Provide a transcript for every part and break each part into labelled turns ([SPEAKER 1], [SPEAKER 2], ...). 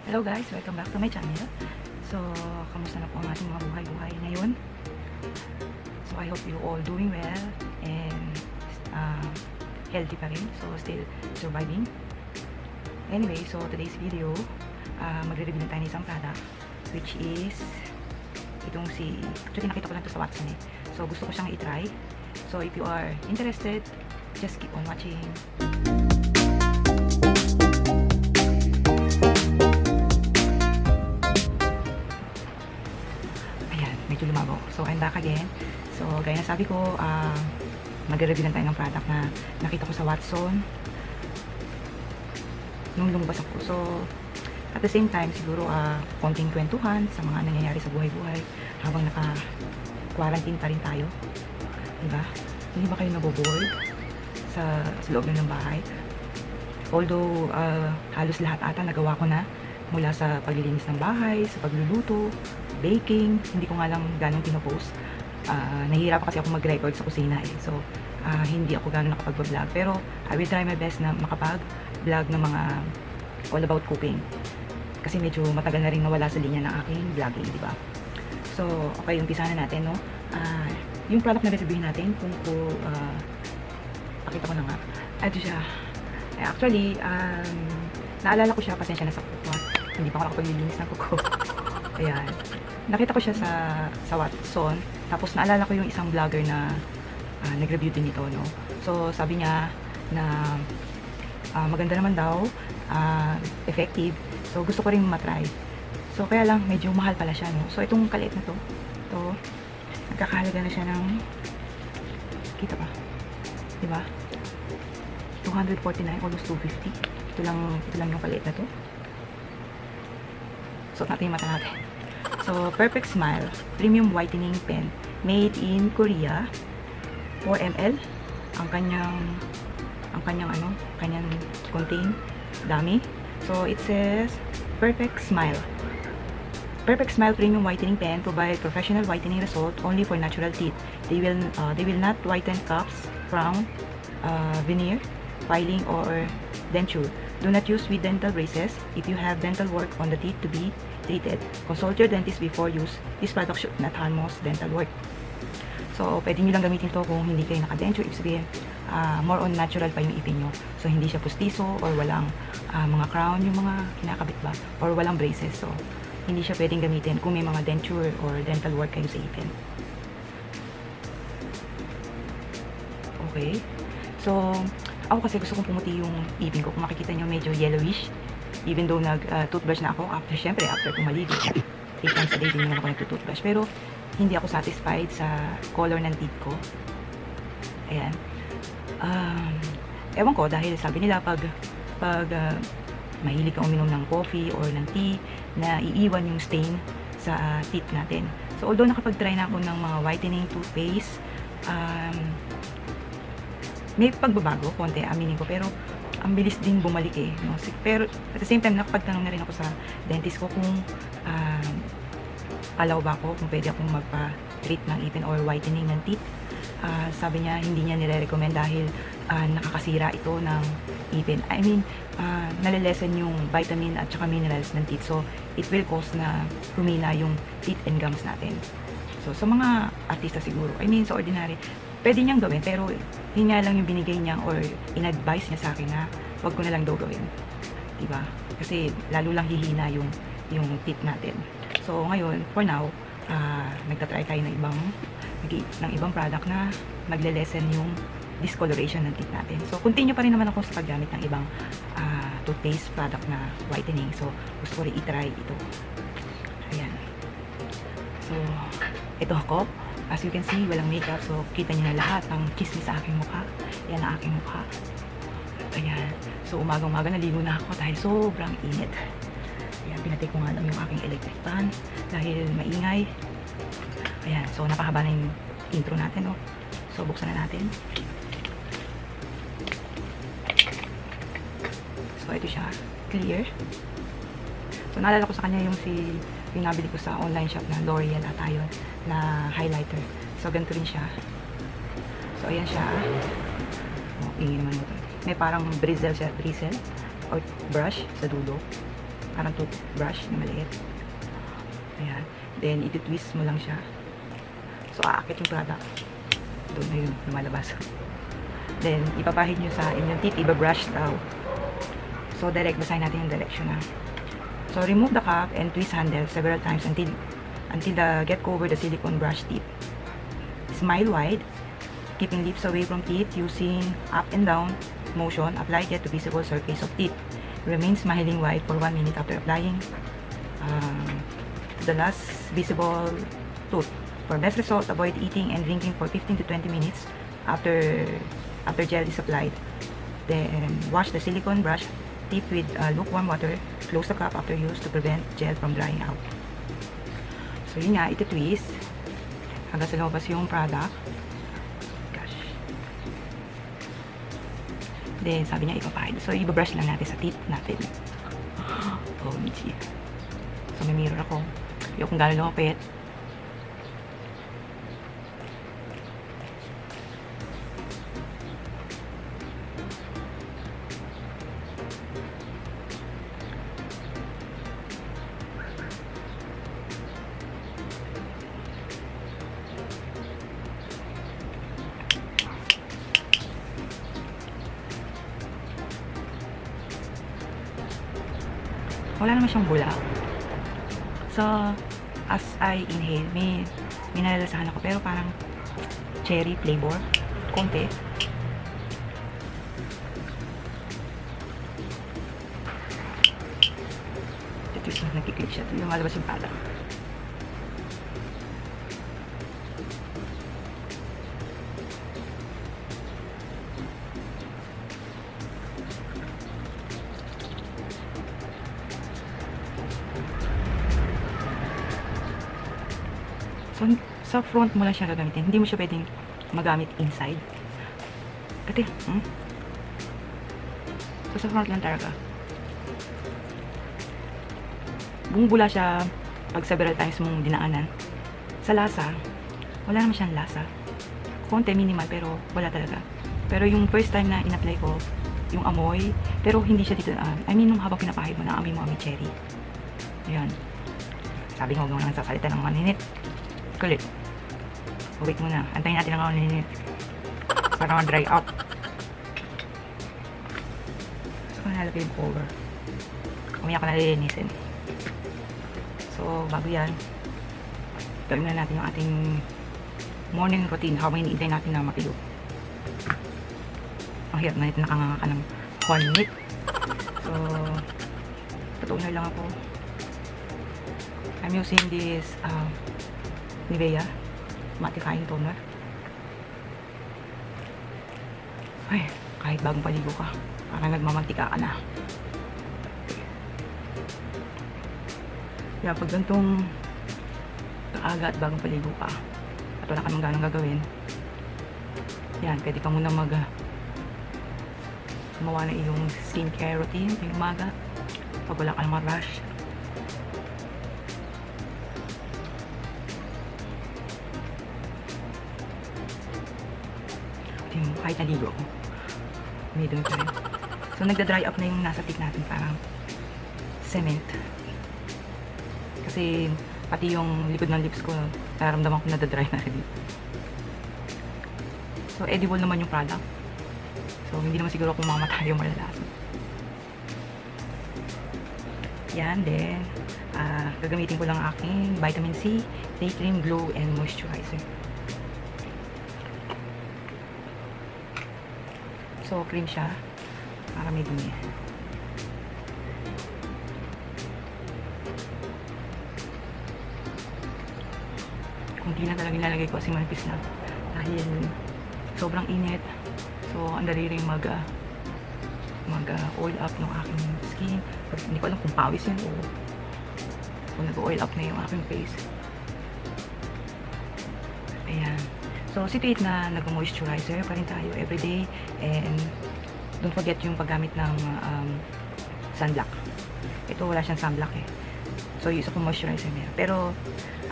[SPEAKER 1] Hello guys, welcome back to my channel. So, kamusta na po ang ating mga buhay-buhay ngayon? So, I hope you all doing well and healthy pa rin. So, still surviving. Anyway, so today's video, magre-review na tayo ng isang product which is itong actually nakita ko lang ito sa Watson eh. So, gusto ko siyang i-try. So, if you are interested, just keep on watching. Medyo lumago. So, I'm back again. So, gaya na sabi ko, magre-review lang tayo ng product na nakita ko sa Watson nung lumabas ako. So, at the same time, siguro, konting kwentuhan sa mga nangyayari sa buhay-buhay habang naka-quarantine pa rin tayo. Diba? Hindi ba kayo naboboard sa loob ng bahay? Although, halos lahat ata nagawa ko na mula sa paglilinis ng bahay, sa pagluluto, baking, hindi ko nga lang ganong pinopost. Nahihirapan kasi ako mag-record sa kusina eh. So, hindi ako ganon nakapag-vlog. Pero, I will try my best na makapag-vlog ng mga all about cooking. Kasi medyo matagal na rin nawala sa linya ng aking vlogging, di ba? So, okay, umpisa na natin, no? Yung product na reviewin natin, pakita ko na nga. Ito siya. Actually, naalala ko siya, pasensya na sa kuko. Hindi pa ako nakapaglilinis ng kuko. Ayan. Nakita ko siya sa Watson. Tapos naalala ko yung isang vlogger na nag-review din ito, no? So, sabi niya na maganda naman daw, effective. So, gusto ko rin matry. So, kaya lang, medyo mahal pala siya, no? So, itong kaliit na to, nagkakahalaga na siya ng, kita pa? Diba? 249, almost 250. Ito lang yung kaliit na to. So, natin yung mata natin. So, Perfect Smile Premium Whitening Pen made in Korea. 4 ml ang kanyang contain. Dami. So, it says Perfect Smile. Perfect Smile Premium Whitening Pen provide professional whitening result only for natural teeth. They will not whiten caps, crown, veneer, filing, or denture. Do not use with dental braces if you have dental work on the teeth to be treated. Consult your dentist before use. This product should not harm most dental work. So, pwede nyo lang gamitin to kung hindi kayo naka-denture. Ibig sabihin, more on natural pa yung ipin nyo. So, hindi siya pustiso or walang mga crown, yung mga kinakabit ba, or walang braces. So, hindi siya pwedeng gamitin kung may mga denture or dental work kayo sa ipin. Okay. So, ako kasi gusto kong pumuti yung ipin ko. Kung makikita nyo, medyo yellowish. Even though nag-toothbrush na ako, after kung maligo. 3 times a day din naman ako nag-toothbrush. Pero, hindi ako satisfied sa color ng teeth ko. Ayan. Ewan ko, dahil sabi nila, pag mahilig kang uminom ng coffee or ng tea, na iiwan yung stain sa teeth natin. So, although nakapag-try na ako ng mga whitening toothpaste, may pagbabago, konti, aminin ko, pero ang bilis din bumalik eh, no? Pero at the same time, nakapagtanong na rin ako sa dentist ko kung allow ba ako, kung pwede akong magpa-treat ng ipin or whitening ng teeth. Sabi niya, hindi niya nire-recommend dahil nakakasira ito ng ipin. I mean, nalilesen yung vitamin at saka minerals ng teeth. So, it will cause na humina yung teeth and gums natin. So, sa mga artista siguro, I mean, sa ordinary, pwede niyang gawin, pero yun nga lang yung binigay niya or in-advise niya sa akin na wag ko na lang daw gawin. Diba? Kasi lalo lang hihina yung teeth natin. So, ngayon, for now, nagtatry tayo ng ibang product na magle-lessen yung discoloration ng teeth natin. So, continue pa rin naman ako sa paggamit ng ibang toothpaste product na whitening. So, gusto ko rin i-try ito. Ayan. So, ito ako. As you can see, walang makeup. So, kita niyo na lahat ng chismis sa aking mukha. Yan ang aking mukha. Ayan. So, umagang-umaga naligo na ako dahil sobrang init. Ayan, pinatay ko nga lang yung aking electric fan dahil maingay. Ayan. So, napahaba na yung intro natin, no? So, buksan na natin. So, ito siya. Clear. So, naalala ko sa kanya yung nabili ko sa online shop na L'Oreal ata yun, na highlighter. So, ganito rin siya. So, ayan siya. Oh, ingin naman mo ito. May parang bristle siya, or brush sa dulo. parang toothbrush na maliit. Ayan. Then, iti-twist mo lang siya. So, aakit yung product. Doon na yun, lumalabas. Then, ipapahid nyo sa inyong teeth, iba-brush daw. So, direct, basahin natin yung direction na. So, remove the cap and twist handle several times until get cover the silicone brush tip. Smile wide, keeping lips away from teeth using up and down motion. Apply it to visible surface of teeth. Remain smiling wide for 1 minute after applying to the last visible tooth. For best result, avoid eating and drinking for 15 to 20 minutes after gel is applied. Then, wash the silicone brush tip with lukewarm water. Close the cap after use to prevent gel from drying out. So, yun nga, ito twist hanggang sa lumabas yung product. Gosh. Then, sabi niya ipapahid. So, ibabrush lang natin sa teeth natin. Oh, Michi. So, may mirror ako. Yung kung gano'n lumapit. Wala naman siyang bula. So, as I inhale, may nalalasahan ako, pero parang cherry flavor. Konti. Ito yung nagkiklik siya. Ito yung malabas yung pala. So, sa front mo lang siya gagamitin. Hindi mo siya pwedeng magamit inside. Kasi, So, sa front lang talaga. Bumubula siya pag several times mong dinaanan. Sa lasa, wala naman siyang lasa. Konti, minimal, pero wala talaga. Pero yung first time na in-apply ko, yung amoy, pero hindi siya dito, I mean, nung habang pinapahid mo, naamoy mo amoy cherry. Ayan. Sabi nga, huwag mo lang sasalita ng maninit. Kulit. Wait muna. Antayin natin ang maninit. Para ma-dry out. So, nalagay yung cover. Kumaya ko nalilinisin. So, bago yan, gawin na natin yung ating morning routine habang iniintay natin na mapilo. Ang hirap na ito, nakanganga ka ng 1 minute. So, patuunay lang ako. I'm using this Nivea Mattifying toner. Ay, kahit bagong paligo ka, parang nagmamantika ka na. Kaya pag gantong kaaga at bagong paligo ka at wala ka nang ganong gagawin, yan, pwede ka muna gumawa na iyong skincare routine yung umaga pag wala ka namang rush. Kahit naligo ako, may dumi pa rin. So, nagda-dry up na yung nasa teeth natin, parang cement. Kasi, pati yung likod ng lips ko, nararamdaman ko nadadry na rin. So, edible naman yung product. So, hindi naman siguro kung mamatay yung malalasa. Yan, then, gagamitin ko lang aking vitamin C, day cream, glow, and moisturizer. So, cream siya. Para may dumi. Kunti na talaga nilalagay ko kasi manipis na. Dahil sobrang init. So, ang dali rin mag-oil up ng aking skin. Hindi ko alam kung pawis yun o kung nag-oil up na yung aking face. Ayan. So, situate na nag-moisturizer pa rin tayo everyday. And don't forget yung paggamit ng sunblock. Ito wala siyang sunblock eh. So, yung isa kong moisturizer niya. Pero,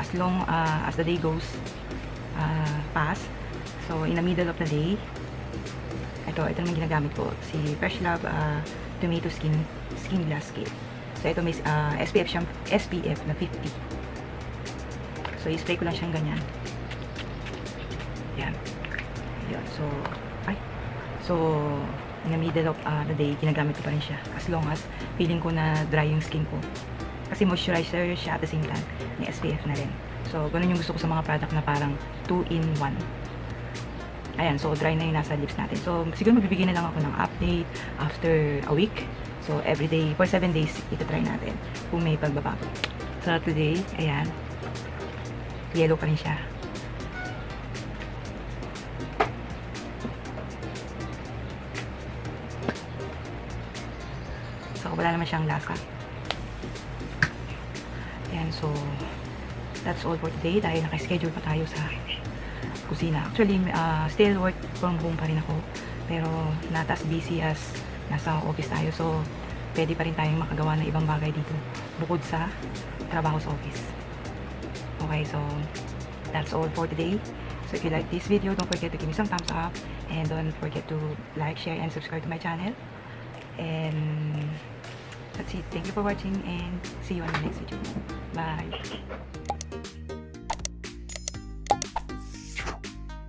[SPEAKER 1] as long as the day goes pass, so in the middle of the day, ito naman ginagamit ko. Si Freshlab Tomato Skin Glass Kit. So, ito may SPF siyang SPF na 50. So, i-spray ko lang siyang ganyan. Yan. Yan. So, in the middle of the day, ginagamit ko pa rin siya. As long as feeling ko na dry yung skin ko. Kasi moisturizer siya at the same time. May SPF na rin. So, ganun yung gusto ko sa mga product na parang 2-in-1. Ayan, so dry na yung nasa lips natin. So, siguro magbibigay na lang ako ng update after a week. So, every day, for 7 days, ito-try natin kung may pagbabago. So, today, ayan, yellow pa rin siya. So, wala naman siyang lasa. Ayan, so, that's all for today dahil naka-schedule pa tayo sa kusina. Actually, still work from home pa rin ako. Pero, not as busy as nasa office tayo. So, pwede pa rin tayong makagawa ng ibang bagay dito bukod sa trabaho sa office. Okay, so, that's all for today. So, if you like this video, don't forget to give me some thumbs up. And don't forget to like, share, and subscribe to my channel. And that's it. Thank you for watching and see you on the next video. Bye!